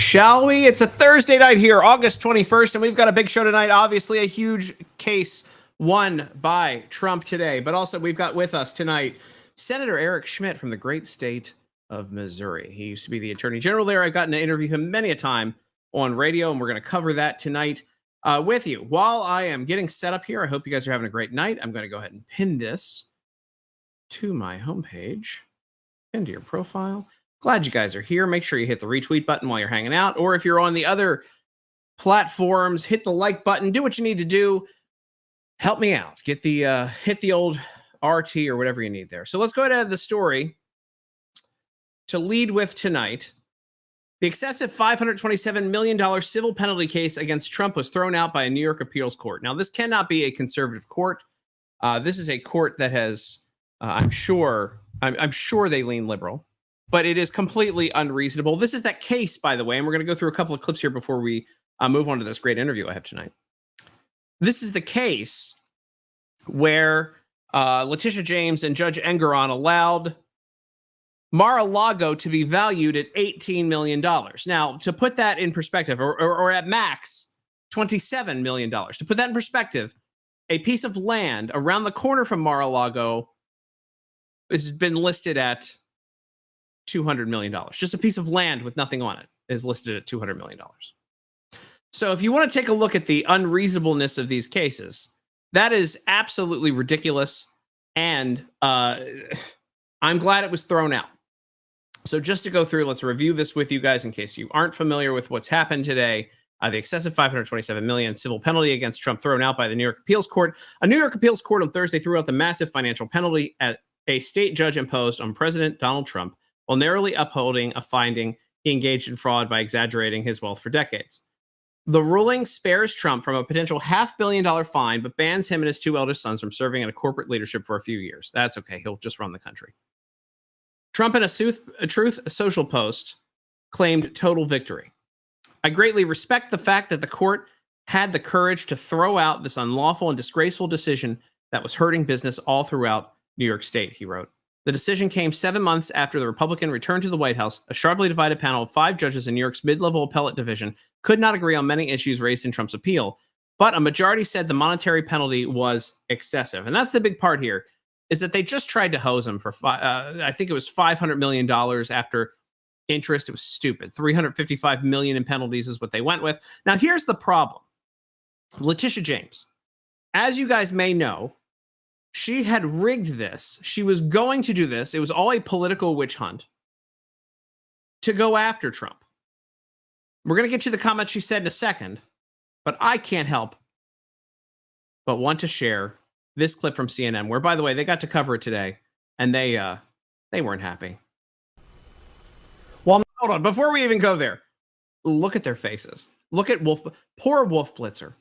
Shall we? It's a Thursday night here, August 21st, and we've got a big show tonight. Obviously, a huge case won by Trump today, but also we've got with us tonight Senator Eric Schmitt from the great state of Missouri. He used to be the attorney general there. I've gotten to interview him many a time on radio, and we're going to cover that tonight with you. While I am getting set up here, I hope you guys are having a great night. I'm going to go ahead and pin this to my homepage, pin to your profile. Glad you guys are here. Make sure you hit the retweet button while you're hanging out. Or if you're on the other platforms, hit the like button. Do what you need to do. Help me out. Get the hit the old RT or whatever you need there. So let's go ahead and add the story to lead with tonight. The excessive $527 million civil penalty case against Trump was thrown out by a New York appeals court. Now, this cannot be a conservative court. This is a court that has, I'm sure they lean liberal. But it is completely unreasonable. This is that case, by the way, and we're going to go through a couple of clips here before we move on to this great interview I have tonight. This is the case where Letitia James and Judge Engeron allowed Mar-a-Lago to be valued at $18 million. Now, to put that in perspective, or at max, $27 million. To put that in perspective, a piece of land around the corner from Mar-a-Lago has been listed at $200 million. Just a piece of land with nothing on it is listed at $200 million. So if you want to take a look at the unreasonableness of these cases, that is absolutely ridiculous. And I'm glad it was thrown out. So just to go through, let's review this with you guys in case you aren't familiar with what's happened today. The excessive $527 million civil penalty against Trump thrown out by the New York Appeals Court. A New York Appeals Court on Thursday threw out the massive financial penalty at a state judge imposed on President Donald Trump, while narrowly upholding a finding he engaged in fraud by exaggerating his wealth for decades. The ruling spares Trump from a potential $500 million fine, but bans him and his two eldest sons from serving in a corporate leadership for a few years. That's okay. He'll just run the country. Trump, in a Truth Social post, claimed total victory. I greatly respect the fact that the court had the courage to throw out this unlawful and disgraceful decision that was hurting business all throughout New York State, he wrote. The decision came 7 months after the Republican returned to the White House. A sharply divided panel of 5 judges in New York's mid-level appellate division could not agree on many issues raised in Trump's appeal, but a majority said the monetary penalty was excessive. And that's the big part here, is that they just tried to hose him for, I think it was $500 million after interest. It was stupid. $355 million in penalties is what they went with. Now, here's the problem. Letitia James, as you guys may know, she had rigged this. She was going to do this. It was all a political witch hunt to go after Trump. We're going to get to the comments she said in a second, but I can't help but want to share this clip from CNN, where, by the way, they got to cover it today, and they weren't happy. Well, hold on. Before we even go there, look at their faces. Look at Wolf. Poor Wolf Blitzer.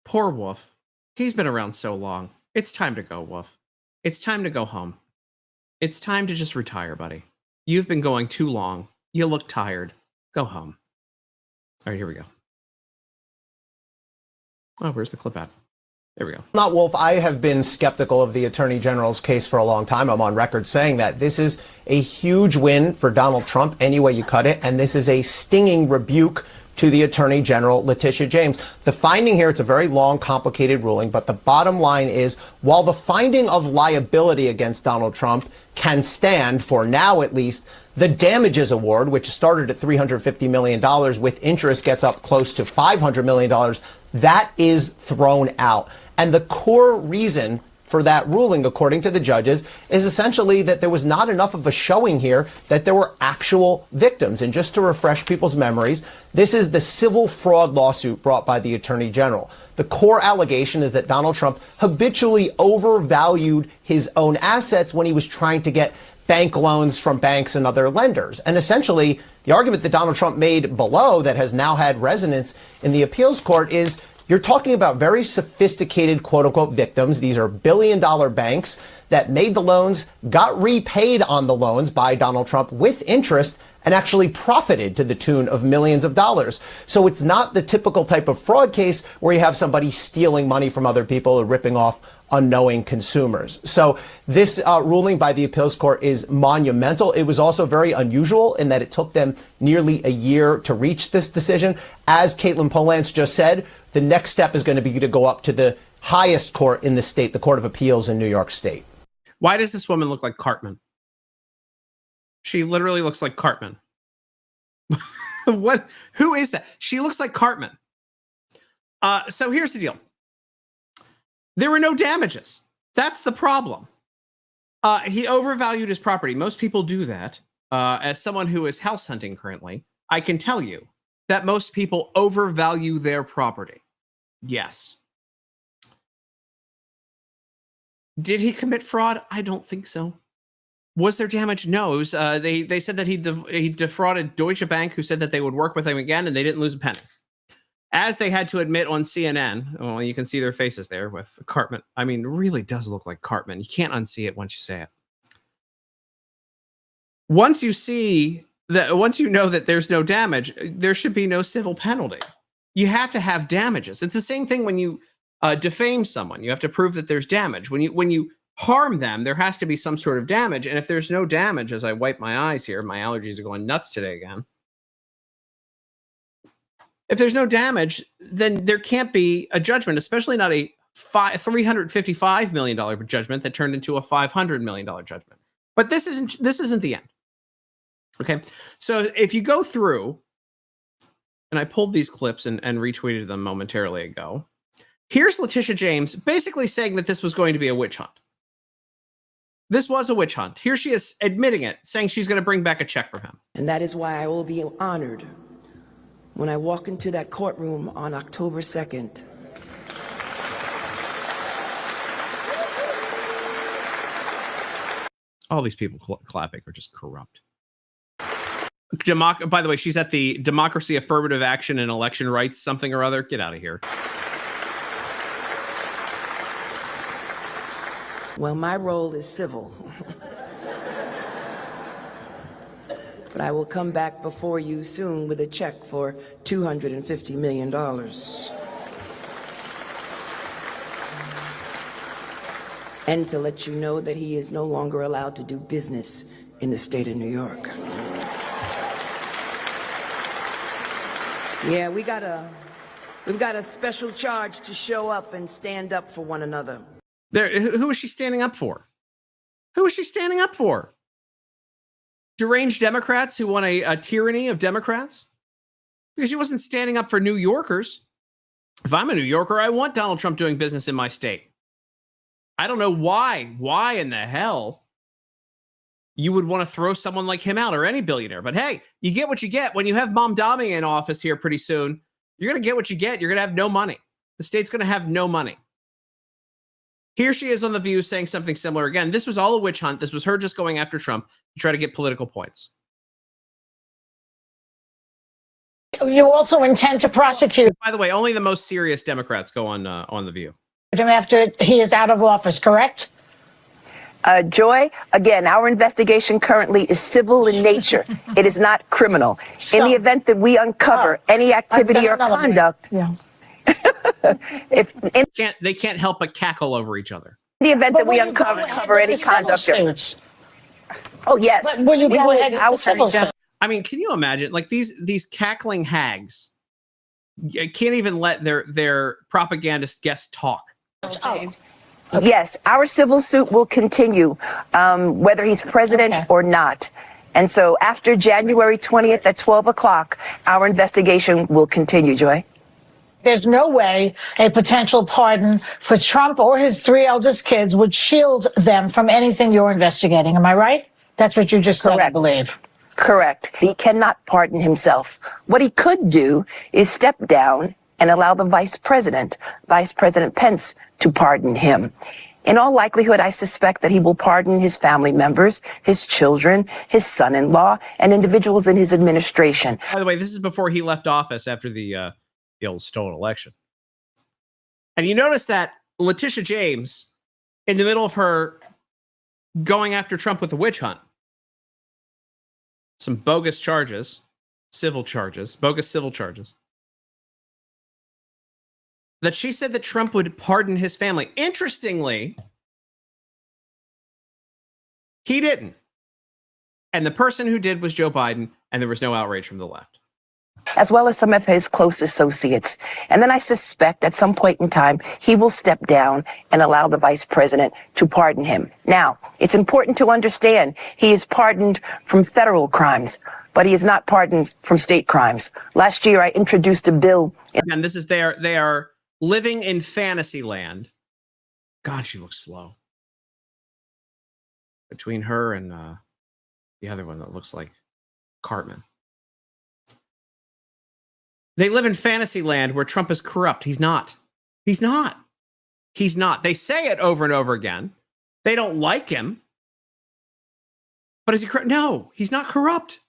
Poor Wolf. He's been around so long. It's time to go, Wolf. It's time to go home. It's time to just retire, buddy. You've been going too long. You look tired. Go home. All right, here we go. Oh, where's the clip at? There we go. Not Wolf. I have been skeptical of the Attorney General's case for a long time. I'm on record saying that this is a huge win for Donald Trump any way you cut it, and this is a stinging rebuke to the Attorney General, Letitia James. The finding here, it's a very long, complicated ruling, but the bottom line is, while the finding of liability against Donald Trump can stand, for now at least, the damages award, which started at $350 million with interest, gets up close to $500 million, that is thrown out. And the core reason for that ruling, according to the judges, is essentially that there was not enough of a showing here that there were actual victims. And just to refresh people's memories, this is the civil fraud lawsuit brought by the Attorney General. The core allegation is that Donald Trump habitually overvalued his own assets when he was trying to get bank loans from banks and other lenders. And essentially, the argument that Donald Trump made below that has now had resonance in the appeals court is, you're talking about very sophisticated, quote unquote, victims. These are billion-dollar banks that made the loans, got repaid on the loans by Donald Trump with interest, and actually profited to the tune of millions of dollars. So it's not the typical type of fraud case where you have somebody stealing money from other people or ripping off unknowing consumers. So this ruling by the appeals court is monumental. It was also very unusual in that it took them nearly a year to reach this decision. As Caitlin Polance just said, the next step is going to be to go up to the highest court in the state, the Court of Appeals in New York State. Why does this woman look like Cartman? She literally looks like Cartman. What? Who is that? She looks like Cartman. So here's the deal. There were no damages. That's the problem. He overvalued his property. Most people do that. As someone who is house hunting currently, I can tell you that most people overvalue their property. Yes. Did he commit fraud? I don't think so. Was there damage? No. It was, they said that he defrauded Deutsche Bank, who said that they would work with him again, and they didn't lose a penny. As they had to admit on CNN, well, you can see their faces there with Cartman. I mean, it really does look like Cartman. You can't unsee it once you say it. Once you see that, once you know that there's no damage, there should be no civil penalty. You have to have damages. It's the same thing when you defame someone. You have to prove that there's damage. When you harm them, there has to be some sort of damage. And if there's no damage, as I wipe my eyes here, my allergies are going nuts today again. If there's no damage, then there can't be a judgment, especially not a $355 million judgment that turned into a $500 million judgment. But this isn't the end. Okay, so if you go through, and I pulled these clips and retweeted them momentarily ago, here's Letitia James basically saying that this was going to be a witch hunt. This was a witch hunt. Here she is admitting it, saying she's going to bring back a check from him. And that is why I will be honored when I walk into that courtroom on October 2nd. All these people clapping are just corrupt. By the way, she's at the Democracy, Affirmative Action, and Election Rights something or other. Get out of here. Well, my role is civil. But I will come back before you soon with a check for $250 million. And to let you know that he is no longer allowed to do business in the state of New York. Yeah, we've got a special charge to show up and stand up for one another. Who is she standing up for? Who is she standing up for? Deranged Democrats who want a tyranny of Democrats? Because she wasn't standing up for New Yorkers. If I'm a New Yorker, I want Donald Trump doing business in my state. I don't know why in the hell you would want to throw someone like him out, or any billionaire. But hey, you get what you get. When you have Mamdani in office here pretty soon, you're going to get what you get. You're going to have no money. The state's going to have no money. Here she is on The View saying something similar. Again, this was all a witch hunt. This was her just going after Trump to try to get political points. You also intend to prosecute By the way, only the most serious Democrats go on The View. him after he is out of office, correct? Joy, again, our investigation currently is civil in nature. It is not criminal. In the event that we uncover any activity or conduct, They can't help but cackle over each other. in the event that we uncover any conduct. Oh, yes. But will you go ahead with the civil suit? I mean, can you imagine? Like these cackling hags can't even let their propagandist guests talk. Oh. Yes, our civil suit will continue, whether he's president or not. And so after January 20th at 12 o'clock, our investigation will continue, Joy. There's no way a potential pardon for Trump or his three eldest kids would shield them from anything you're investigating. Am I right? That's what you just said, I believe. Correct. He cannot pardon himself. What he could do is step down and allow the Vice President Pence, to pardon him. In all likelihood, I suspect that he will pardon his family members, his children, his son-in-law, and individuals in his administration. By the way, this is before he left office after the old stolen election. And you notice that Letitia James, in the middle of her going after Trump with a witch hunt, some bogus charges, bogus civil charges, that she said that Trump would pardon his family. Interestingly, he didn't. And the person who did was Joe Biden, and there was no outrage from the left. As well as some of his close associates. And then I suspect at some point in time, he will step down and allow the vice president to pardon him. Now, it's important to understand he is pardoned from federal crimes, but he is not pardoned from state crimes. Last year, I introduced a bill. And this is they are living in fantasy land. God, she looks slow. Between her and the other one that looks like Cartman. They live in fantasy land where Trump is corrupt. He's not. He's not. He's not. They say it over and over again. They don't like him. But is he corrupt? No, he's not corrupt.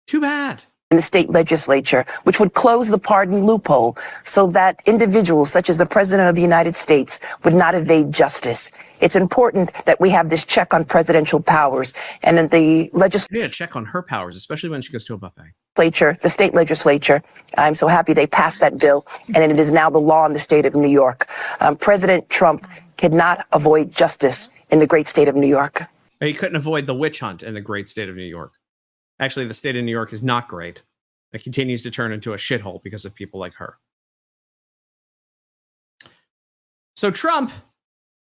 Too bad. In the state legislature, which would close the pardon loophole so that individuals such as the President of the United States would not evade justice. It's important that we have this check on presidential powers. And in the legislature, we need a check on her powers, especially when she goes to a buffet. The state legislature, I'm so happy they passed that bill, and it is now the law in the state of New York. President Trump cannot avoid justice in the great state of New York. He couldn't avoid the witch hunt in the great state of New York. Actually, the state of New York is not great. It continues to turn into a shithole because of people like her. So Trump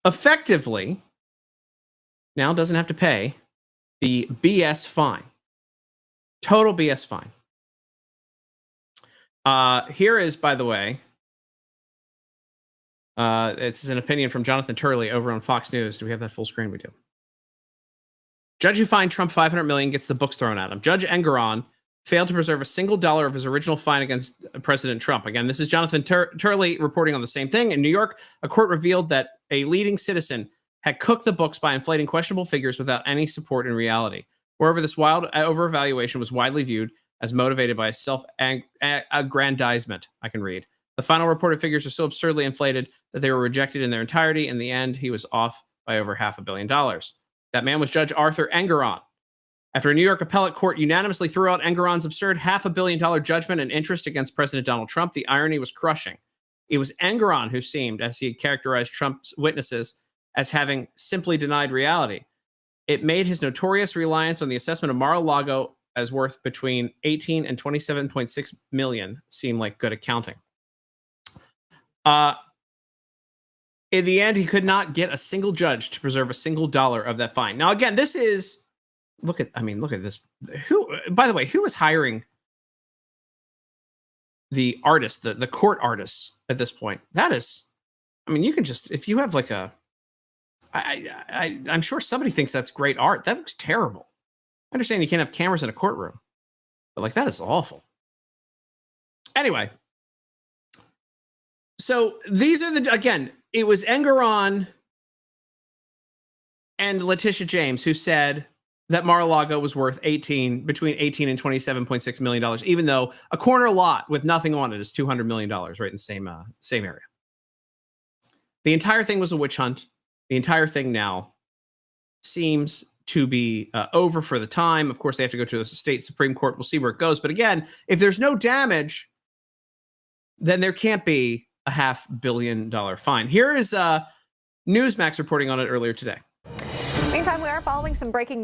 effectively now doesn't have to pay the BS fine. Total BS fine. Here is, by the way, it's an opinion from Jonathan Turley over on Fox News. Do we have that full screen? We do. Judge who fined Trump $500 million gets the books thrown at him. Judge Engoron failed to preserve a single dollar of his original fine against President Trump. Again, this is Jonathan Turley reporting on the same thing. In New York, a court revealed that a leading citizen had cooked the books by inflating questionable figures without any support in reality. Moreover, this wild overvaluation was widely viewed as motivated by self-aggrandizement, I can read. The final reported figures are so absurdly inflated that they were rejected in their entirety. In the end, he was off by over $500 million. That man was Judge Arthur Engoron. After a New York appellate court unanimously threw out Engoron's absurd $500 million judgment and interest against President Donald Trump, the irony was crushing. It was Engoron who seemed, as he had characterized Trump's witnesses, as having simply denied reality. It made his notorious reliance on the assessment of Mar-a-Lago as worth between 18 and 27.6 million seem like good accounting. In the end, he could not get a single judge to preserve a single dollar of that fine. Now, again, this is look at this. Who, by the way, who is hiring the artist, the court artists at this point? That is, I mean, you can just, if you have like I'm sure somebody thinks that's great art. That looks terrible. I understand you can't have cameras in a courtroom, but like that is awful. Anyway, so these are again, it was Engoron and Letitia James who said that Mar-a-Lago was worth between 18 and $27.6 million, even though a corner lot with nothing on it is $200 million, right in the same area. The entire thing was a witch hunt. The entire thing now seems to be over for the time. Of course, they have to go to the state Supreme Court. We'll see where it goes. But again, if there's no damage, then there can't be a $500 million fine. Here is Newsmax reporting on it earlier today. Meantime, we are following some breaking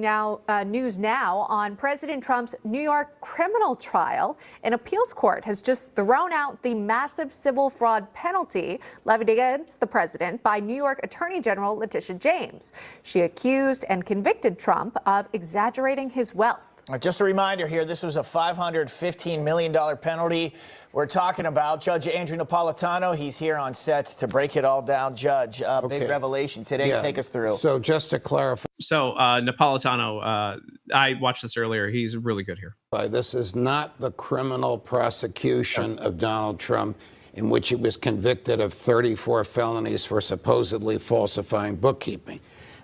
news now on President Trump's New York criminal trial. An appeals court has just thrown out the massive civil fraud penalty levied against the president by New York Attorney General Letitia James. She accused and convicted Trump of exaggerating his wealth. Just a reminder here, this was a $515 million penalty we're talking about. Judge Andrew Napolitano, he's here on set to break it all down. Judge, big revelation today. Yeah. Take us through. So just to clarify. So Napolitano, I watched this earlier. He's really good here. This is not the criminal prosecution of Donald Trump in which he was convicted of 34 felonies for supposedly falsifying bookkeeping.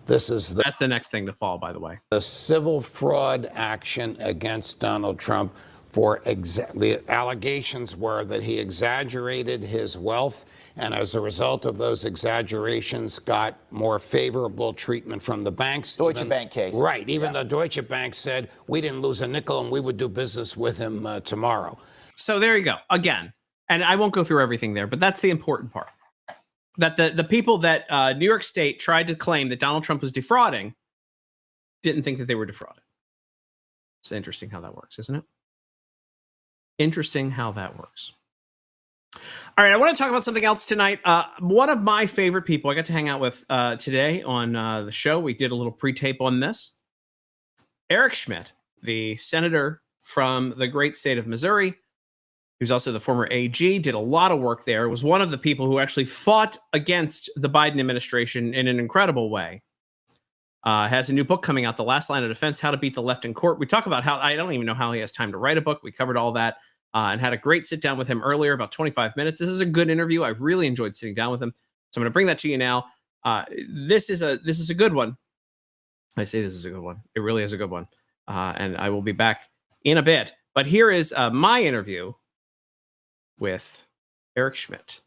That's the next thing to fall, by the way. The civil fraud action against Donald Trump the allegations were that he exaggerated his wealth, and as a result of those exaggerations got more favorable treatment from the banks. Deutsche Bank case. Right, even though Deutsche Bank said we didn't lose a nickel and we would do business with him tomorrow. So there you go. Again, and I won't go through everything there, but that's the important part. That the people that New York State tried to claim that Donald Trump was defrauding didn't think that they were defrauded. It's interesting how that works, isn't it? Interesting how that works. All right, I want to talk about something else tonight. One of my favorite people I got to hang out with today on the show. We did a little pre-tape on this. Eric Schmidt, the senator from the great state of Missouri, who's also the former AG, did a lot of work there. Was one of the people who actually fought against the Biden administration in an incredible way. Has a new book coming out, The Last Line of Defense, How to Beat the Left in Court. We talk about how, I don't even know how he has time to write a book. We covered all that and had a great sit down with him earlier, about 25 minutes. This is a good interview. I really enjoyed sitting down with him. So I'm going to bring that to you now. This is a good one. I say this is a good one. It really is a good one. And I will be back in a bit. But here is my interview with Eric Schmidt.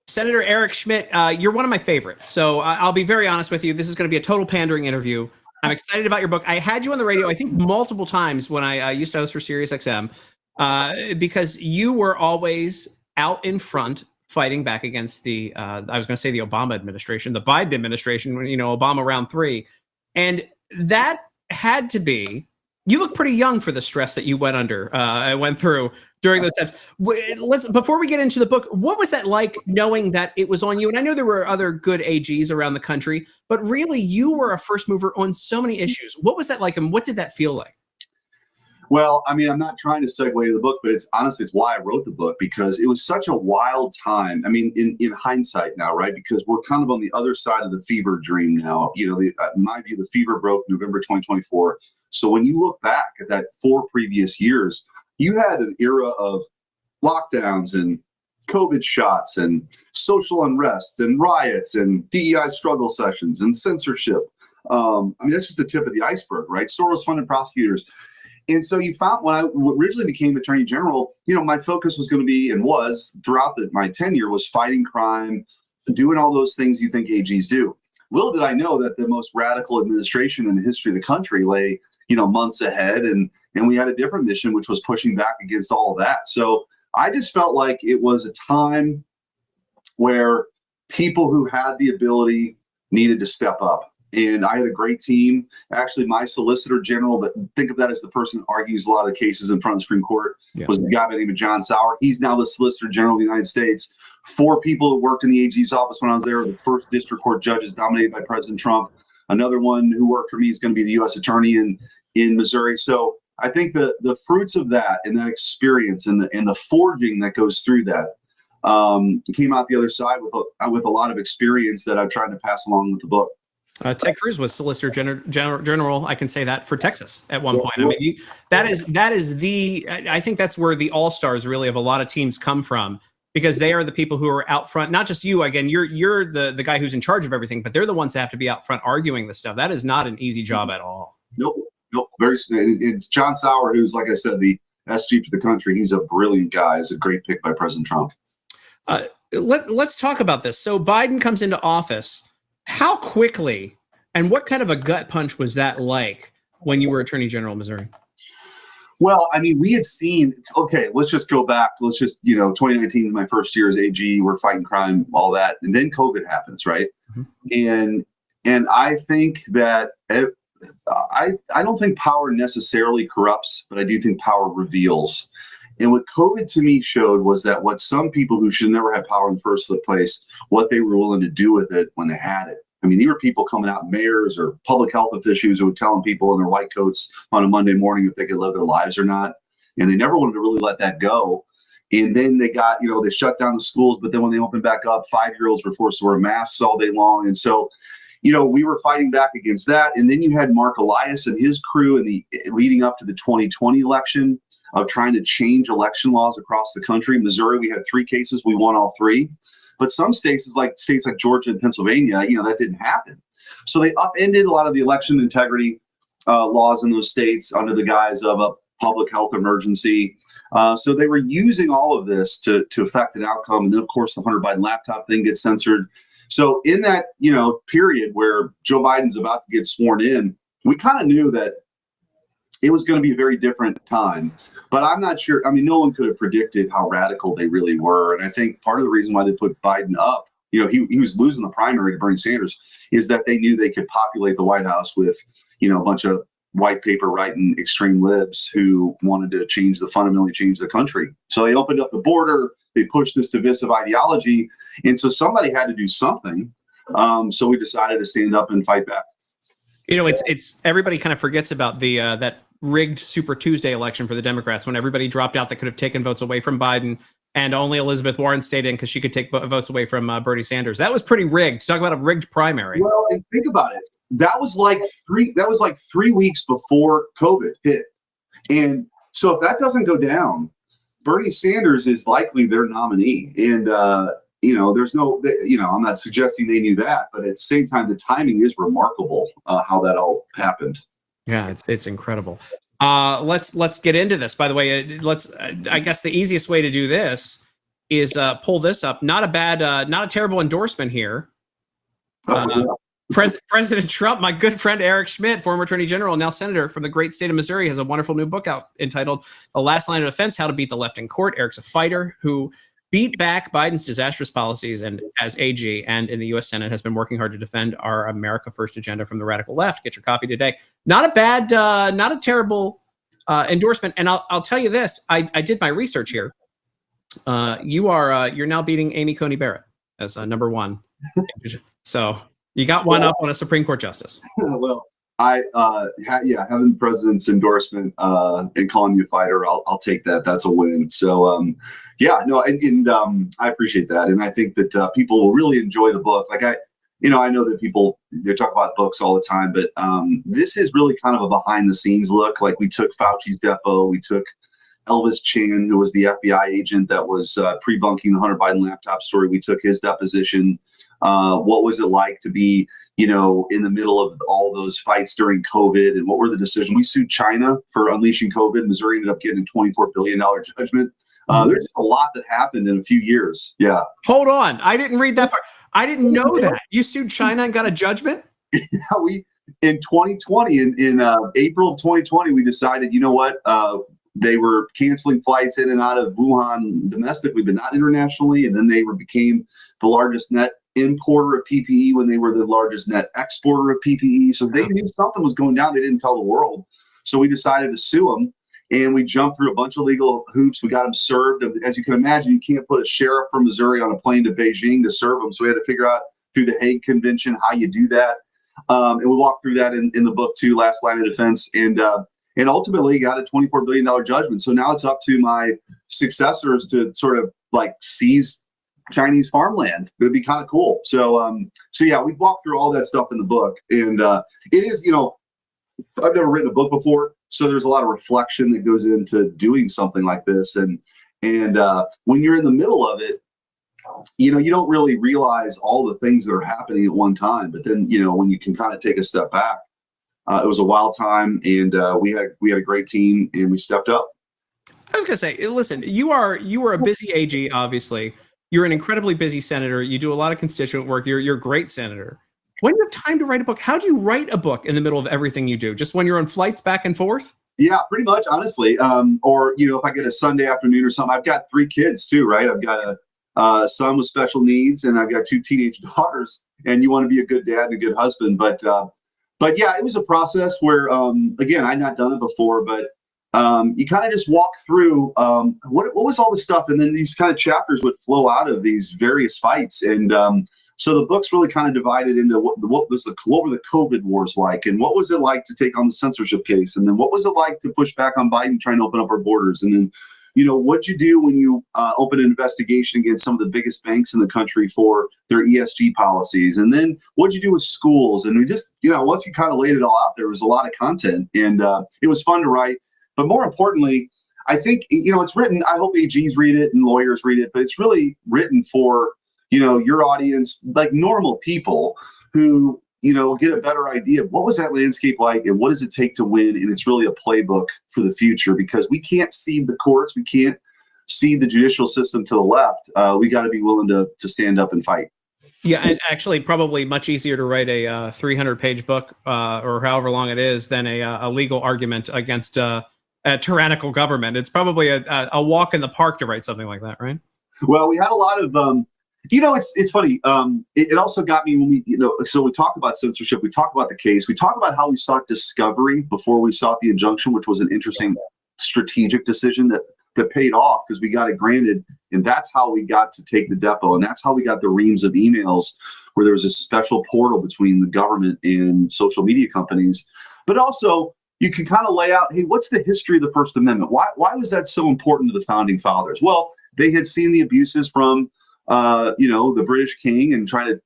Senator Eric Schmidt, you're one of my favorites. So I'll be very honest with you. This is going to be a total pandering interview. I'm excited about your book. I had you on the radio, I think, multiple times when I used to host for SiriusXM, because you were always out in front fighting back against the, I was going to say the Obama administration, the Biden administration, Obama round 3. And that had to be, you look pretty young for the stress that you went through during those times. Before we get into the book, what was that like knowing that it was on you? And I know there were other good AGs around the country, but really you were a first mover on so many issues. What was that like, and what did that feel like? Well, I mean, I'm not trying to segue to the book, but it's why I wrote the book, because it was such a wild time. I mean, in hindsight now, right? Because we're kind of on the other side of the fever dream now. In my view, the fever broke November 2024. So when you look back at that 4 previous years, you had an era of lockdowns and COVID shots and social unrest and riots and DEI struggle sessions and censorship. I mean, that's just the tip of the iceberg, right? Soros-funded prosecutors. And so you found when I originally became Attorney General, my focus was going to be, and was throughout my tenure, was fighting crime, doing all those things you think AGs do. Little did I know that the most radical administration in the history of the country lay, months ahead, and we had a different mission, which was pushing back against all of that. So I just felt like it was a time where people who had the ability needed to step up. And I had a great team. Actually, my Solicitor General, but think of that as the person that argues a lot of the cases in front of the Supreme Court, was the guy by the name of John Sauer. He's now the Solicitor General of the United States. 4 people who worked in the AG's office when I was there, the first district court judges nominated by President Trump. Another one who worked for me is going to be the U.S. Attorney in Missouri. So I think the fruits of that and that experience and the forging that goes through that came out the other side with a lot of experience that I've tried to pass along with the book. Ted Cruz was Solicitor General. I can say that for Texas at one point. I mean, that is the. I think that's where the all-stars really of a lot of teams come from, because they are the people who are out front. Not just you. Again, you're the guy who's in charge of everything, but they're the ones that have to be out front arguing the stuff. That is not an easy job at all. Nope. It's John Sauer, who's, like I said, the SG for the country. He's a brilliant guy. He's a great pick by President Trump. Let's talk about this. So Biden comes into office. How quickly and what kind of a gut punch was that like when you were Attorney General of Missouri? Well, I mean, we had seen, okay, let's just go back. 2019 is my first year as AG. We're fighting crime, all that. And then COVID happens, right? Mm-hmm. And I think that I don't think power necessarily corrupts, but I do think power reveals. And what COVID to me showed was that what some people who should never have power in the first place, what they were willing to do with it when they had it. I mean, these were people coming out, mayors or public health officials, who were telling people in their white coats on a Monday morning if they could live their lives or not. And they never wanted to really let that go. And then they got, they shut down the schools. But then when they opened back up, 5-year-olds were forced to wear masks all day long. And so, we were fighting back against that. And then you had Mark Elias and his crew in the leading up to the 2020 election of trying to change election laws across the country. Missouri, we had 3 cases. We won all 3. But some states like Georgia and Pennsylvania, that didn't happen. So they upended a lot of the election integrity. laws in those states under the guise of a public health emergency. So they were using all of this to affect an outcome. And then, of course, the Hunter Biden laptop thing gets censored. So in that, period where Joe Biden's about to get sworn in, we kind of knew that it was going to be a very different time. But I'm not sure. I mean, no one could have predicted how radical they really were. And I think part of the reason why they put Biden up, he was losing the primary to Bernie Sanders, is that they knew they could populate the White House with, a bunch of white paper writing extreme libs who wanted to fundamentally change the country. So they opened up the border. They pushed this divisive ideology. And so somebody had to do something. So we decided to stand up and fight back. It's everybody kind of forgets about the that rigged Super Tuesday election for the Democrats when everybody dropped out that could have taken votes away from Biden, and only Elizabeth Warren stayed in because she could take votes away from Bernie Sanders. That was pretty rigged. Talk about a rigged primary. Well, and think about it. That was like 3 weeks before COVID hit, and so if that doesn't go down, Bernie Sanders is likely their nominee. And there's no, I'm not suggesting they knew that, but at the same time, the timing is remarkable how that all happened. Yeah, it's incredible. Let's get into this. By the way, I guess the easiest way to do this is pull this up. Not a terrible endorsement here. President Trump, my good friend Eric Schmidt, former Attorney General, now Senator from the great state of Missouri, has a wonderful new book out entitled "The Last Line of Defense: How to Beat the Left in Court." Eric's a fighter who beat back Biden's disastrous policies, and as AG and in the U.S. Senate has been working hard to defend our America First agenda from the radical left. Get your copy today. Not a terrible endorsement. And I'll tell you this: I did my research here. You're now beating Amy Coney Barrett as number one. So you got one up on a Supreme Court justice. Well, having the president's endorsement and calling you a fighter, I'll take that. That's a win. So, I appreciate that, and I think that people will really enjoy the book. Like I know that people, they talk about books all the time, but this is really kind of a behind the scenes look. Like we took Fauci's depo, we took Elvis Chan, who was the FBI agent that was pre-bunking the Hunter Biden laptop story. We took his deposition. What was it like to be, in the middle of all those fights during COVID, and what were the decisions? We sued China for unleashing COVID. Missouri ended up getting a $24 billion judgment. There's a lot that happened in a few years. Yeah. Hold on. I didn't read that part. I didn't know that. You sued China and got a judgment? Yeah, in 2020, in April of 2020, we decided, you know what? They were canceling flights in and out of Wuhan domestically, but not internationally. And then they became the largest net importer of PPE when they were the largest net exporter of PPE. So they knew something was going down. They didn't tell the world. So we decided to sue them, and we jumped through a bunch of legal hoops. We got them served. As you can imagine, you can't put a sheriff from Missouri on a plane to Beijing to serve them. So we had to figure out through the Hague Convention how you do that. And we walked through that in the book too, Last Line of Defense. And ultimately got a $24 billion judgment. So now it's up to my successors to sort of like seize Chinese farmland. It would be kind of cool. So yeah, we walked through all that stuff in the book, and it is, I've never written a book before, so there's a lot of reflection that goes into doing something like this, and when you're in the middle of it, you don't really realize all the things that are happening at one time. But then, when you can kind of take a step back, it was a wild time, and we had a great team, and we stepped up. I was gonna say, listen, you are a busy AG, obviously. You're an incredibly busy senator. You do a lot of constituent work. You're a great senator. When do you have time to write a book? How do you write a book in the middle of everything you do? Just when you're on flights back and forth? Yeah, pretty much, honestly. Or, if I get a Sunday afternoon or something. I've got 3 kids too, right? I've got a son with special needs, and I've got 2 teenage daughters, and you want to be a good dad and a good husband. But yeah, it was a process where, again, I'd not done it before, but you kind of just walk through what was all the stuff, and then these kind of chapters would flow out of these various fights, and so the book's really kind of divided into what were the COVID wars like, and what was it like to take on the censorship case, and then what was it like to push back on Biden trying to open up our borders, and then what'd you do when you open an investigation against some of the biggest banks in the country for their ESG policies, and then what'd you do with schools, and we just once you kind of laid it all out, there was a lot of content, and it was fun to write. But more importantly, I think, it's written, I hope AGs read it and lawyers read it, but it's really written for, your audience, like normal people who, get a better idea of what was that landscape like and what does it take to win. And it's really a playbook for the future, because we can't cede the courts. We can't cede the judicial system to the left. We got to be willing to stand up and fight. Yeah, and actually probably much easier to write a 300-page book or however long it is than a legal argument against a tyrannical government. It's probably a walk in the park to write something like that, right? Well, we had a lot of it's funny. It also got me when we, so we talk about censorship, we talk about the case, we talk about how we sought discovery before we sought the injunction, which was an interesting strategic decision that paid off because we got it granted. And that's how we got to take the depot. And that's how we got the reams of emails where there was a special portal between the government and social media companies. But also, you can kind of lay out, hey, what's the history of the First Amendment? Why was that so important to the founding fathers? Well, they had seen the abuses from the British king and try to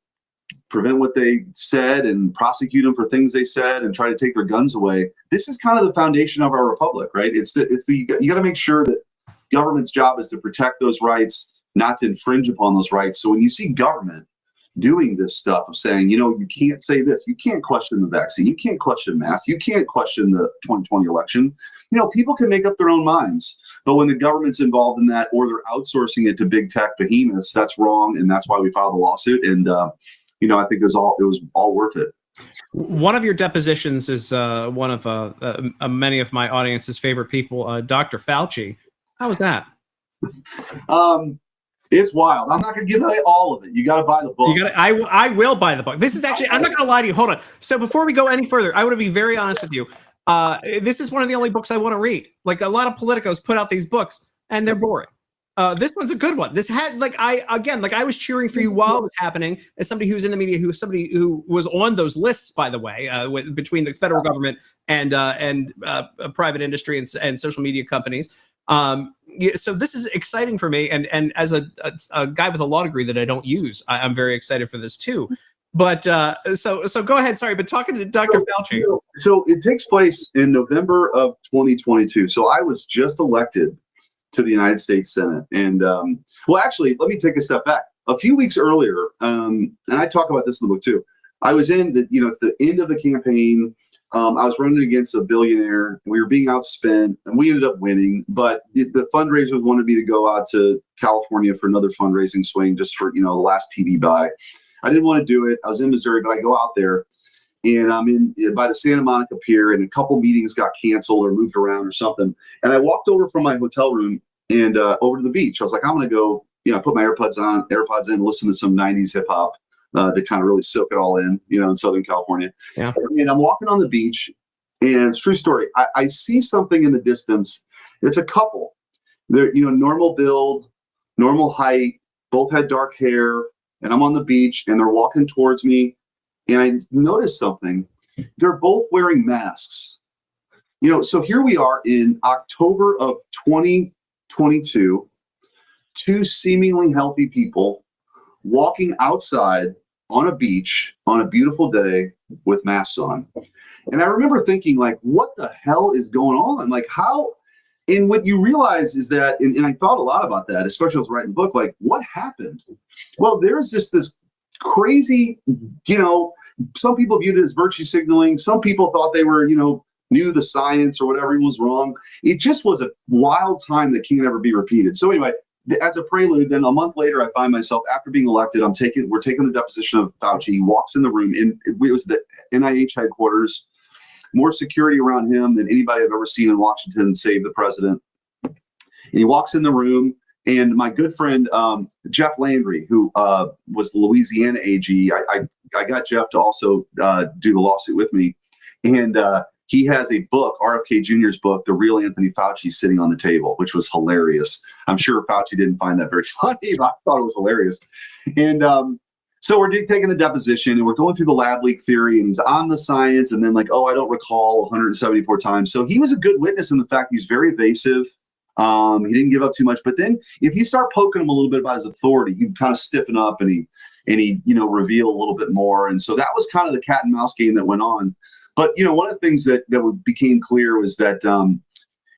prevent what they said and prosecute them for things they said and try to take their guns away. This is kind of the foundation of our republic, right? You got to make sure that government's job is to protect those rights, not to infringe upon those rights. So when you see government doing this stuff of saying, you can't say this, you can't question the vaccine, you can't question masks, you can't question the 2020 election, people can make up their own minds. But when the government's involved in that, or they're outsourcing it to big tech behemoths, that's wrong, and that's why we filed the lawsuit. And I think it was all worth it. One of your depositions is one of many of my audience's favorite people, Dr. Fauci. How was that? It's wild. I'm not going to give away all of it. You got to buy the book. I will buy the book. This is actually, I'm not going to lie to you. Hold on. So before we go any further, I want to be very honest with you. This is one of the only books I want to read. Like, a lot of politicos put out these books and they're boring. This one's a good one. This had I was cheering for you while it was happening, as somebody who's in the media, somebody who was on those lists, by the way, between the federal government and private industry and social media companies. So this is exciting for me, and as a guy with a law degree that I don't use, I'm very excited for this too. But so go ahead. Sorry, but talking to Dr. Fauci. So it takes place in November of 2022. So I was just elected to the United States Senate, and actually, let me take a step back. A few weeks earlier, and I talk about this in the book too. I was in it's the end of the campaign. I was running against a billionaire. We were being outspent, and we ended up winning. But the fundraisers wanted me to go out to California for another fundraising swing, just for the last TV buy. I didn't want to do it. I was in Missouri, but I go out there, and I'm in by the Santa Monica Pier, and a couple meetings got canceled or moved around or something. And I walked over from my hotel room and over to the beach. I was like, I'm going to go, put my AirPods in, listen to some 90s hip hop. To kind of really soak it all in, in Southern California. Yeah. And I'm walking on the beach, and it's a true story. I see something in the distance. It's a couple. They're, normal build, normal height, both had dark hair, and I'm on the beach, and they're walking towards me, and I noticed something. They're both wearing masks. So here we are in October of 2022, two seemingly healthy people walking outside on a beach on a beautiful day with masks on. And I remember thinking, like, what the hell is going on? Like, how? And what you realize is that, and I thought a lot about that, especially when I was writing the book, like, what happened? Well, there's this crazy, some people viewed it as virtue signaling. Some people thought they were, knew the science or whatever was wrong. It just was a wild time that can't ever be repeated. So anyway, as a prelude, then a month later, I find myself, after being elected, we're taking the deposition of Fauci. He walks in the room, and it was the NIH headquarters, more security around him than anybody I've ever seen in Washington, save the president. And he walks in the room, and my good friend, Jeff Landry, who was the Louisiana AG, I got Jeff to also do the lawsuit with me. And he has a book, RFK Jr.'s book, The Real Anthony Fauci, sitting on the table, which was hilarious. I'm sure Fauci didn't find that very funny, but I thought it was hilarious. And so we're taking the deposition, and we're going through the lab leak theory, and he's on the science, and then I don't recall 174 times. So he was a good witness in the fact he's very evasive. He didn't give up too much. But then if you start poking him a little bit about his authority, he kind of stiffen up, and he reveal a little bit more. And so that was kind of the cat and mouse game that went on. But one of the things that became clear was that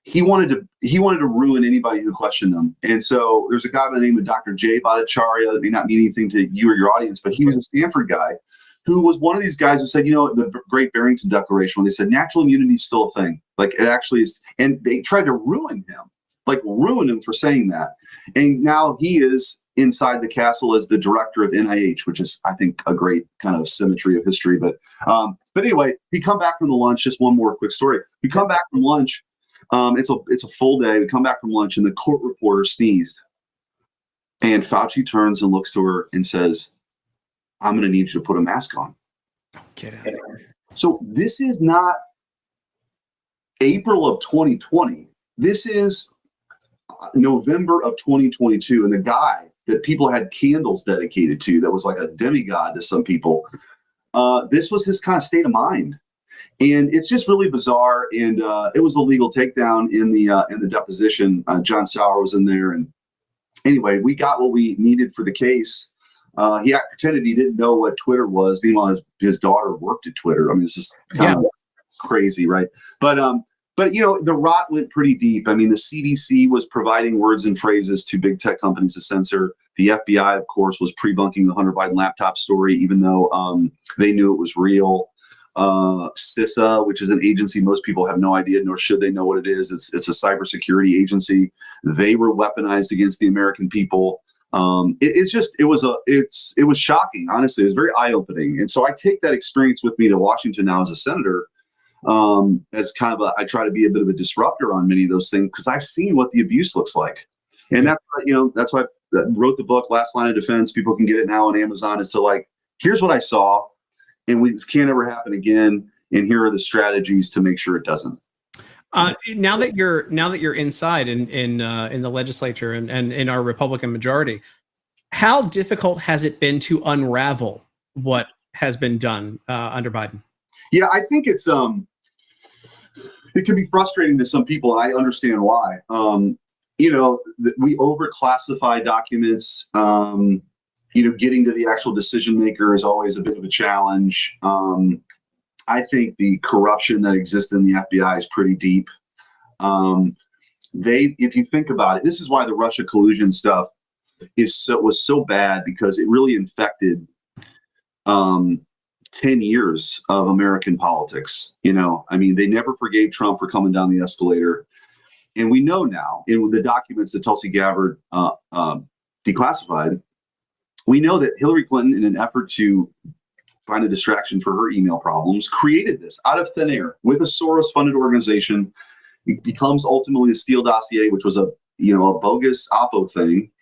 he wanted to ruin anybody who questioned him. And so there's a guy by the name of Dr. Jay Bhattacharya that may not mean anything to you or your audience, but he was a Stanford guy who was one of these guys who said, the Great Barrington Declaration, when they said natural immunity is still a thing. Like, it actually is. And they tried to ruin him for saying that. And now he is inside the castle as the director of NIH, which is, I think, a great kind of symmetry of history. But anyway, we come back from the lunch. Just one more quick story. We come back from lunch. It's a full day. We come back from lunch, and the court reporter sneezed. And Fauci turns and looks to her and says, I'm going to need you to put a mask on. Get out of here. So this is not April of 2020. This is November of 2022. And the guy that people had candles dedicated to, that was like a demigod to some people, this was his kind of state of mind. And it's just really bizarre. And it was a legal takedown in the deposition. John Sauer was in there. And anyway, we got what we needed for the case. He pretended he didn't know what Twitter was. Meanwhile, his daughter worked at Twitter. I mean, this is kind of crazy, right? But the rot went pretty deep. I mean, the CDC was providing words and phrases to big tech companies to censor. The FBI, of course, was pre-bunking the Hunter Biden laptop story, even though they knew it was real. CISA, which is an agency most people have no idea, nor should they know what it is. It's a cybersecurity agency. They were weaponized against the American people. It was shocking. Honestly, it was very eye-opening. And so I take that experience with me to Washington now as a senator, as kind of I try to be a bit of a disruptor on many of those things, because I've seen what the abuse looks like. And that's why I wrote the book, Last Line of Defense. People can get it now on Amazon. Is to like, here's what I saw, and this can't ever happen again. And here are the strategies to make sure it doesn't. Now that you're inside in the legislature and in our Republican majority, how difficult has it been to unravel what has been done under Biden? Yeah, I think it can be frustrating to some people, and I understand why. We overclassify documents. Getting to the actual decision maker is always a bit of a challenge. I think the corruption that exists in the FBI is pretty deep. If you think about it, this is why the Russia collusion stuff was so bad, because it really infected 10 years of American politics. They never forgave Trump for coming down the escalator. And we know now, in the documents that Tulsi Gabbard declassified, we know that Hillary Clinton, in an effort to find a distraction for her email problems, created this out of thin air with a Soros-funded organization. It becomes ultimately a Steele dossier, which was a bogus Oppo thing.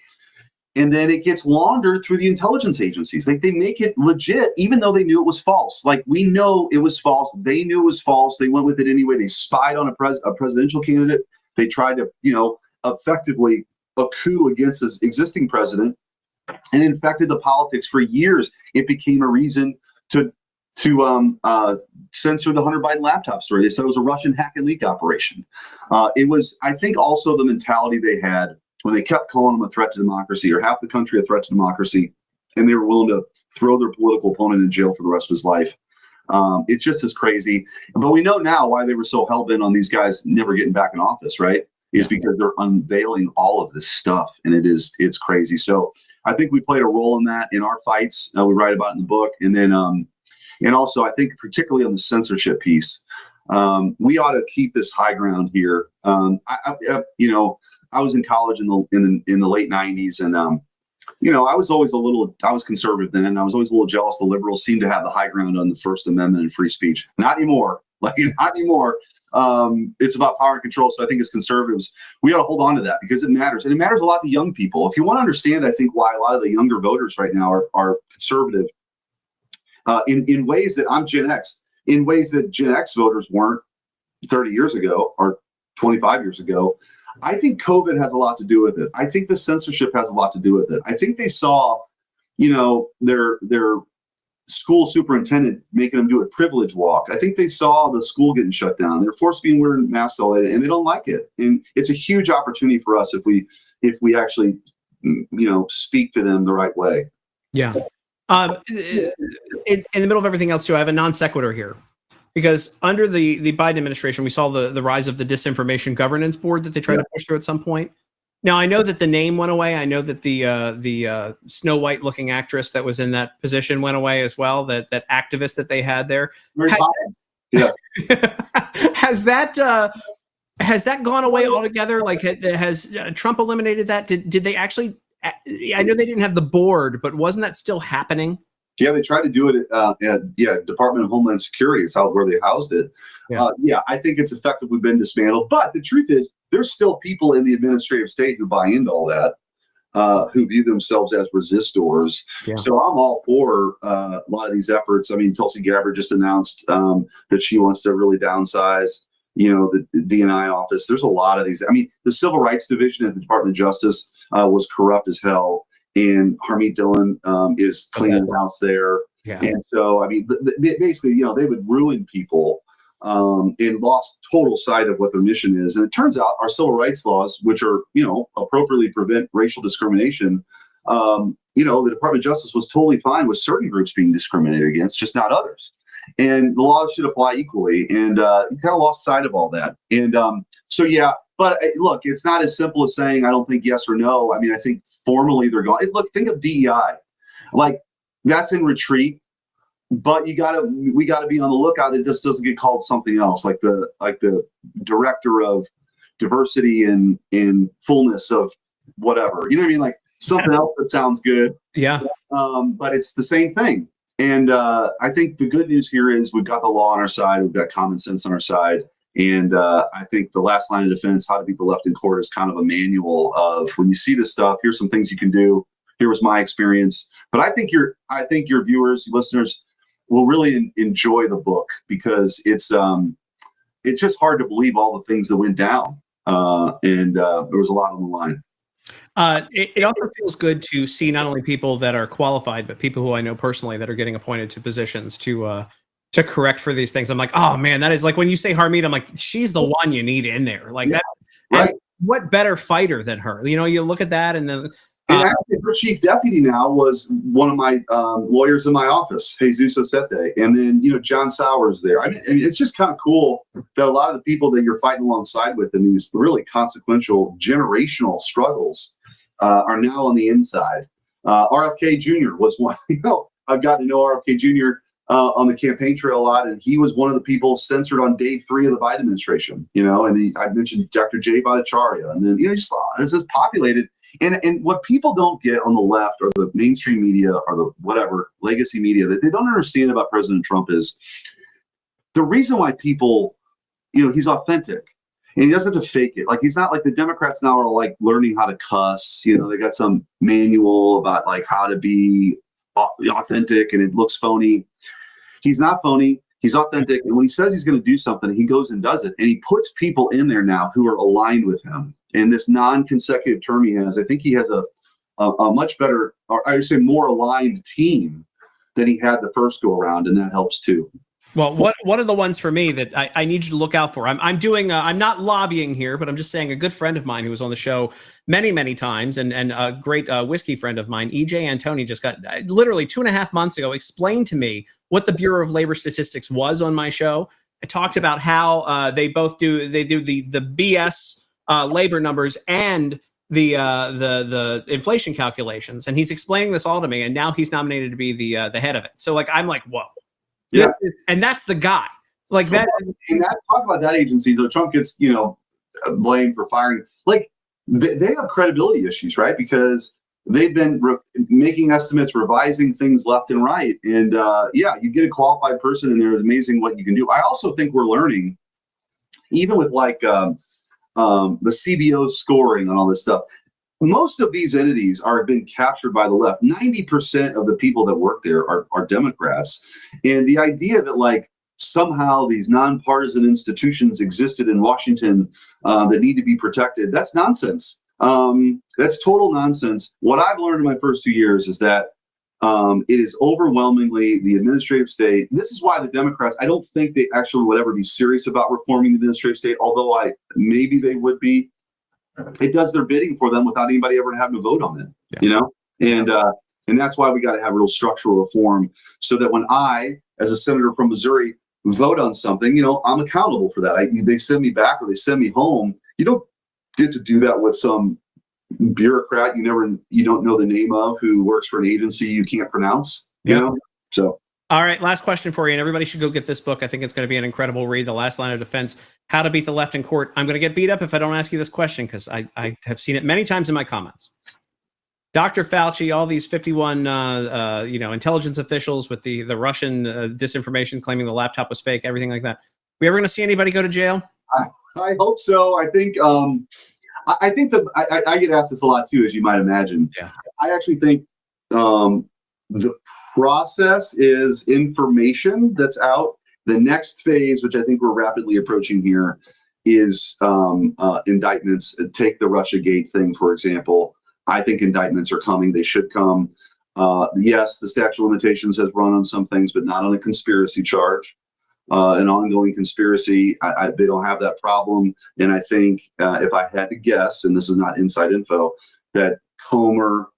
And then it gets laundered through the intelligence agencies. Like, they make it legit, even though they knew it was false. Like, we know it was false. They knew it was false. They went with it anyway. They spied on a presidential candidate. They tried to, effectively a coup against this existing president, and infected the politics for years. It became a reason to censor the Hunter Biden laptop story. They said it was a Russian hack and leak operation. It was, I think, also the mentality they had when they kept calling them a threat to democracy, or half the country a threat to democracy, and they were willing to throw their political opponent in jail for the rest of his life. It's just as crazy. But we know now why they were so hell-bent on these guys never getting back in office, right? Is because they're unveiling all of this stuff, and it's crazy. So I think we played a role in that in our fights. We write about it in the book. And then, and also I think particularly on the censorship piece, we ought to keep this high ground here. I was in college in the late 90s, and I was conservative then, and I was always a little jealous the liberals seemed to have the high ground on the First Amendment and free speech. Not anymore. Not anymore. It's about power and control. So I think as conservatives, we ought to hold on to that, because it matters. And it matters a lot to young people. If you want to understand, I think, why a lot of the younger voters right now are conservative, in ways that I'm Gen X, in ways that Gen X voters weren't 30 years ago or 25 years ago. I think COVID has a lot to do with it. I think the censorship has a lot to do with it. I think they saw, their school superintendent making them do a privilege walk. I think they saw the school getting shut down. They're forced to be wearing masks all day, and they don't like it. And it's a huge opportunity for us if we actually, speak to them the right way. Yeah. In the middle of everything else too, I have a non sequitur here, because under the Biden administration, we saw the rise of the Disinformation Governance Board that they tried to push through at some point. Now, I know that the name went away. I know that the Snow White looking actress that was in that position went away as well. That activist that they had there. Yes. Has that gone away altogether? Like, has Trump eliminated that? Did they actually? I know they didn't have the board, but wasn't that still happening? Yeah, they tried to do it at Department of Homeland Security is where they housed it. Yeah, I think it's effectively been dismantled. But the truth is, there's still people in the administrative state who buy into all that, who view themselves as resistors. Yeah. So I'm all for a lot of these efforts. I mean, Tulsi Gabbard just announced that she wants to really downsize, the DNI office. There's a lot of these. I mean, the Civil Rights Division at the Department of Justice was corrupt as hell. And Harmeet Dillon is cleaning the house there. Yeah. And so, I mean, basically, they would ruin people and lost total sight of what their mission is. And it turns out our civil rights laws, which are, appropriately prevent racial discrimination, the Department of Justice was totally fine with certain groups being discriminated against, just not others. And the laws should apply equally. And you kind of lost sight of all that. And so, yeah. But look, it's not as simple as saying, I don't think yes or no. I mean, I think formally they're gone. Look, think of DEI. Like, that's in retreat, but we gotta be on the lookout that it just doesn't get called something else, like the director of diversity and fullness of whatever. You know what I mean? Like something else that sounds good. Yeah. But it's the same thing. And I think the good news here is we've got the law on our side. We've got common sense on our side. And I think the last line of defense, how to beat the left in court, is kind of a manual of when you see this stuff, here's some things you can do. Here was my experience. But I think your viewers, listeners will really enjoy the book because it's just hard to believe all the things that went down. And there was a lot on the line. It also feels good to see not only people that are qualified, but people who I know personally that are getting appointed to positions to correct for these things. I'm like, oh man, that is like when you say Harmeet, I'm like, she's the one you need in there. Like that. Right. What better fighter than her? You look at that and then. And actually, her chief deputy now was one of my lawyers in my office, Jesus Osete, and then John Sowers there. I mean, it's just kind of cool that a lot of the people that you're fighting alongside with in these really consequential generational struggles are now on the inside. RFK Jr. was one. I've gotten to know RFK Jr. On the campaign trail a lot, and he was one of the people censored on day 3 of the Biden administration. And I mentioned Dr. Jay Bhattacharya, and then this is populated. And what people don't get on the left or the mainstream media or the whatever legacy media that they don't understand about President Trump is the reason why people, he's authentic and he doesn't have to fake it. Like he's not like the Democrats now are like learning how to cuss. They got some manual about like how to be authentic and it looks phony. He's not phony. He's authentic. And when he says he's going to do something, he goes and does it. And he puts people in there now who are aligned with him. And this non-consecutive term he has, I think he has a much better, or I would say more aligned team than he had the first go around. And that helps too. Well, one of the ones for me that I need you to look out for, I'm doing, I'm not lobbying here, but I'm just saying a good friend of mine who was on the show many, many times and a great whiskey friend of mine, EJ Antoni, just got literally 2.5 months ago, explained to me what the Bureau of Labor Statistics was on my show. I talked about how they do the BS labor numbers and the inflation calculations. And he's explaining this all to me. And now he's nominated to be the head of it. So I'm like, whoa. Yeah, and that's the guy. Like that. And talk about that agency, though. Trump gets blamed for firing. Like they have credibility issues, right? Because they've been making estimates, revising things left and right. And you get a qualified person in there. It's amazing what you can do. I also think we're learning, even with like the CBO scoring and all this stuff. Most of these entities are been captured by the left. 90% of the people that work there are Democrats. And the idea that like somehow these nonpartisan institutions existed in Washington that need to be protected, that's nonsense. That's total nonsense. What I've learned in my first 2 years is that it is overwhelmingly the administrative state. This is why the Democrats, I don't think they actually would ever be serious about reforming the administrative state, although maybe they would be. It does their bidding for them without anybody ever having to vote on it, and that's why we got to have real structural reform so that when I, as a senator from Missouri, vote on something, I'm accountable for that. They send me back or they send me home. You don't get to do that with some bureaucrat you don't know the name of who works for an agency you can't pronounce. You Yep. know, so. All right, last question for you, and everybody should go get this book. I think it's going to be an incredible read, The Last Line of Defense, How to Beat the Left in Court. I'm going to get beat up if I don't ask you this question because I have seen it many times in my comments. Dr. Fauci, all these 51 intelligence officials with the Russian disinformation claiming the laptop was fake, everything like that. We ever going to see anybody go to jail? I hope so. I think I get asked this a lot too, as you might imagine. Yeah. I actually think the process is information that's out. The next phase, which I think we're rapidly approaching here, is indictments. Take the Russiagate thing, for example. I think indictments are coming. They should come. Yes, the statute of limitations has run on some things, but not on a conspiracy charge. An ongoing conspiracy, they don't have that problem. And I think if I had to guess, and this is not inside info, that Comer,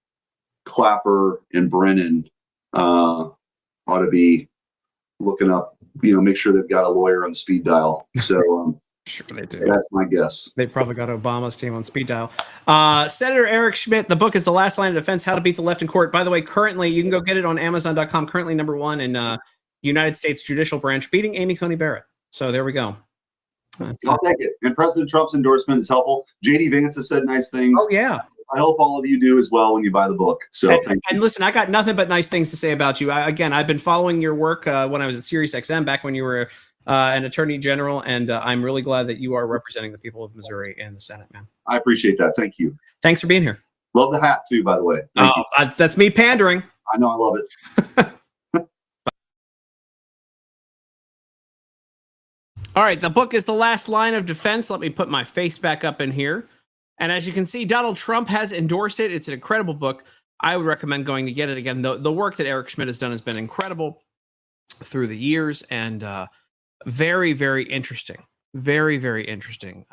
Clapper, and Brennan ought to be looking up, make sure they've got a lawyer on speed dial. So sure they do. That's my guess. They probably got Obama's team on speed dial. Senator Eric Schmidt, the book is The Last Line of Defense, How to Beat the Left in Court. By the way, currently, you can go get it on Amazon.com. Currently #1 in United States Judicial Branch, beating Amy Coney Barrett. So there we go. I'll take it. And President Trump's endorsement is helpful. J.D. Vance has said nice things. Oh, yeah. I hope all of you do as well when you buy the book. So and listen, I got nothing but nice things to say about you. I've been following your work when I was at SiriusXM back when you were an attorney general, and I'm really glad that you are representing the people of Missouri in the Senate, man. I appreciate that. Thank you. Thanks for being here. Love the hat too, by the way. Thank you. That's me pandering. I know. I love it. All right, the book is The Last Line of Defense. Let me put my face back up in here. And as you can see, Donald Trump has endorsed it. It's an incredible book. I would recommend going to get it again. The work that Eric Schmidt has done has been incredible through the years, and very, very interesting. Very, very interesting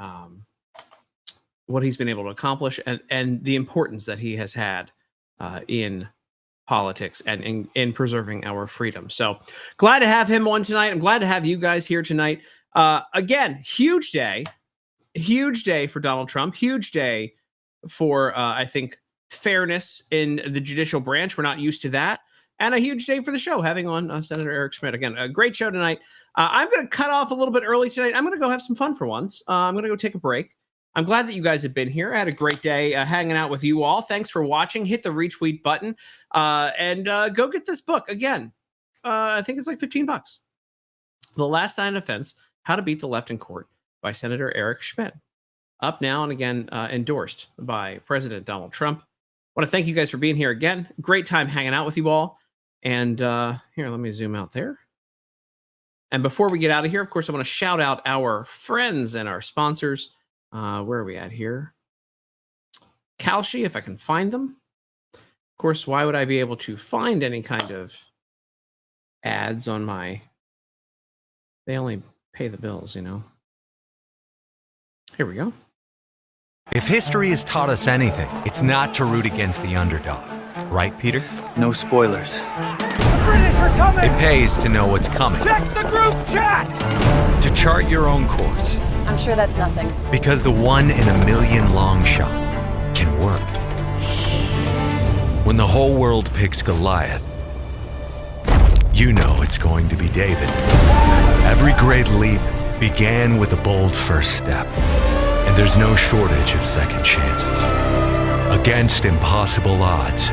what he's been able to accomplish, and the importance that he has had in politics and in preserving our freedom. So glad to have him on tonight. I'm glad to have you guys here tonight. Again, huge day for Donald Trump, huge day for, I think, fairness in the judicial branch. We're not used to that. And a huge day for the show, having on Senator Eric Schmidt. Again, a great show tonight. I'm going to cut off a little bit early tonight. I'm going to go have some fun for once. I'm going to go take a break. I'm glad that you guys have been here. I had a great day hanging out with you all. Thanks for watching. Hit the retweet button and go get this book. Again, I think it's like $15. The Last Line of Defense, How to Beat the Left in Court by Senator Eric Schmidt. Up now and again, endorsed by President Donald Trump. I want to thank you guys for being here again. Great time hanging out with you all. And here, let me zoom out there. And before we get out of here, of course, I want to shout out our friends and our sponsors. Where are we at here? Kalshi, if I can find them. Of course, why would I be able to find any kind of ads on my... They only pay the bills, you know. Here we go. If history has taught us anything, it's not to root against the underdog. Right, Peter? No spoilers. It pays to know what's coming. Check the group chat! To chart your own course. I'm sure that's nothing. Because the 1 in a million long shot can work. When the whole world picks Goliath, you know it's going to be David. Every great leap began with a bold first step. And there's no shortage of second chances. Against impossible odds,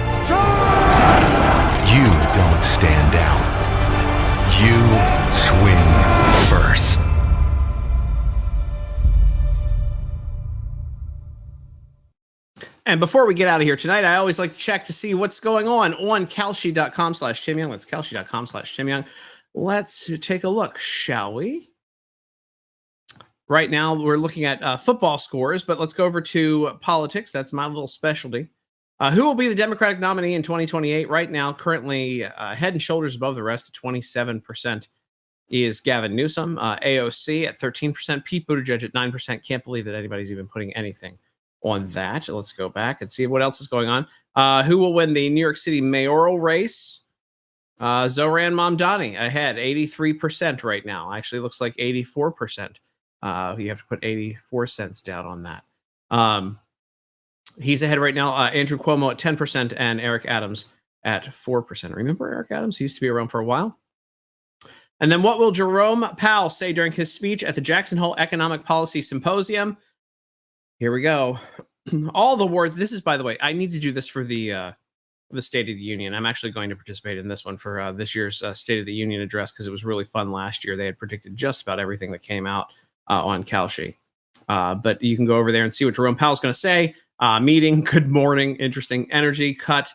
you don't stand down. You swing first. And before we get out of here tonight, I always like to check to see what's going on Kalshi.com/Tim Young. That's Kalshi.com/Tim Young. Let's take a look, shall we? Right now, we're looking at football scores, but let's go over to politics. That's my little specialty. Who will be the Democratic nominee in 2028? Right now, currently head and shoulders above the rest at 27% is Gavin Newsom. AOC at 13%. Pete Buttigieg at 9%. Can't believe that anybody's even putting anything on that. Let's go back and see what else is going on. Who will win the New York City mayoral race? Zohran Mamdani ahead, 83% right now. Actually, looks like 84%. You have to put 84 cents down on that. He's ahead right now. Andrew Cuomo at 10% and Eric Adams at 4%. Remember Eric Adams? He used to be around for a while. And then what will Jerome Powell say during his speech at the Jackson Hole Economic Policy Symposium? Here we go. All the words. This is, by the way, I need to do this for the State of the Union. I'm actually going to participate in this one for this year's State of the Union address because it was really fun last year. They had predicted just about everything that came out on Kalshi. But you can go over there and see what Jerome Powell's going to say. Meeting, good morning, interesting, energy, cut,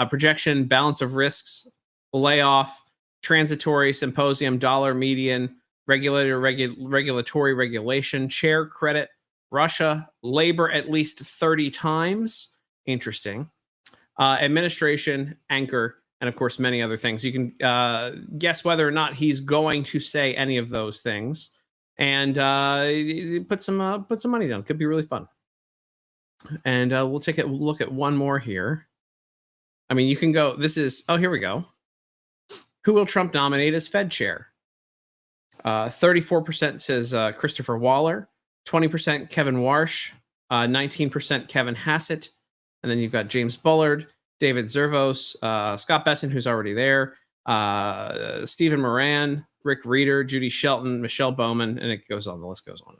projection, balance of risks, layoff, transitory, symposium, dollar, median, regulatory regulation, chair, credit, Russia, labor at least 30 times. Interesting. Administration, anchor, and of course, many other things. You can guess whether or not he's going to say any of those things. And put some money down. Could be really fun. And we'll look at one more here. I mean, you can go. This is here we go. Who will Trump nominate as Fed chair? 34% says Christopher Waller, 20% Kevin Warsh, 19% Kevin Hassett, and then you've got James Bullard, David Zervos, Scott Besson, who's already there, Stephen Moran, Rick Reeder, Judy Shelton, Michelle Bowman, and it goes on. The list goes on.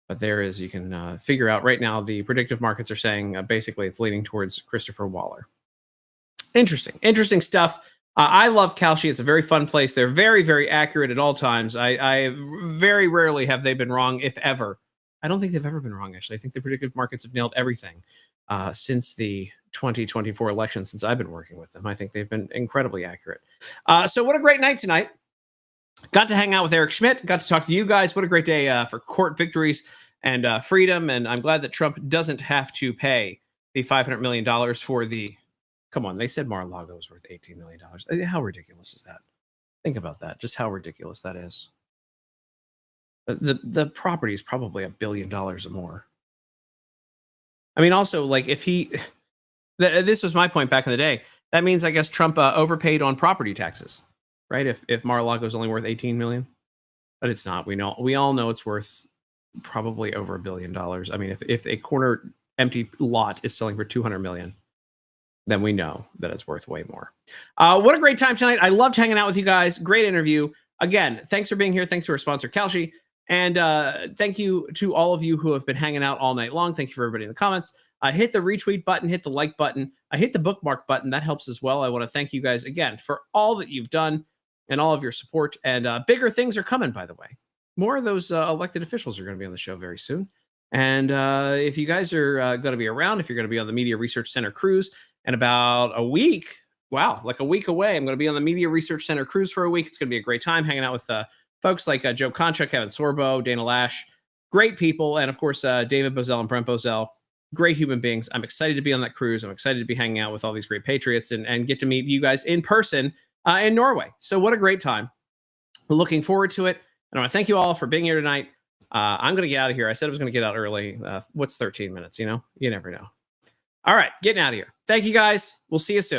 But there is, you can figure out right now, the predictive markets are saying basically it's leaning towards Christopher Waller. Interesting stuff. I love Kalshi. It's a very fun place. They're very, very accurate at all times. I very rarely have they been wrong, if ever. I don't think they've ever been wrong, actually. I think the predictive markets have nailed everything since the 2024 election, since I've been working with them. I think they've been incredibly accurate. So what a great night tonight. Got to hang out with Eric Schmidt. Got to talk to you guys. What a great day for court victories and freedom. And I'm glad that Trump doesn't have to pay the $500 million for the... Come on, they said Mar-a-Lago was worth $18 million. How ridiculous is that? Think about that. Just how ridiculous that is. The property is probably $1 billion or more. I mean, also, like, if he... This was my point back in the day. That means, I guess, Trump overpaid on property taxes, right? If Mar-a-Lago is only worth $18 million. But it's not. We all know it's worth probably over $1 billion. I mean, if a corner empty lot is selling for $200 million, then we know that it's worth way more. What a great time tonight. I loved hanging out with you guys. Great interview. Again, thanks for being here. Thanks to our sponsor, Kalshi. And thank you to all of you who have been hanging out all night long. Thank you for everybody in the comments. Hit the retweet button, hit the like button, hit the bookmark button. That helps as well. I want to thank you guys again for all that you've done and all of your support. And bigger things are coming, by the way. More of those elected officials are going to be on the show very soon. And if you guys are going to be around, if you're going to be on the Media Research Center cruise, in about a week, wow, like a week away, I'm going to be on the Media Research Center cruise for a week. It's going to be a great time hanging out with folks like Joe Concha, Kevin Sorbo, Dana Lash, great people, and of course, David Bozell and Brent Bozell, great human beings. I'm excited to be on that cruise. I'm excited to be hanging out with all these great patriots and get to meet you guys in person in Norway. So what a great time. Looking forward to it. And I want to thank you all for being here tonight. I'm going to get out of here. I said I was going to get out early. What's 13 minutes, you know? You never know. All right, getting out of here. Thank you, guys. We'll see you soon.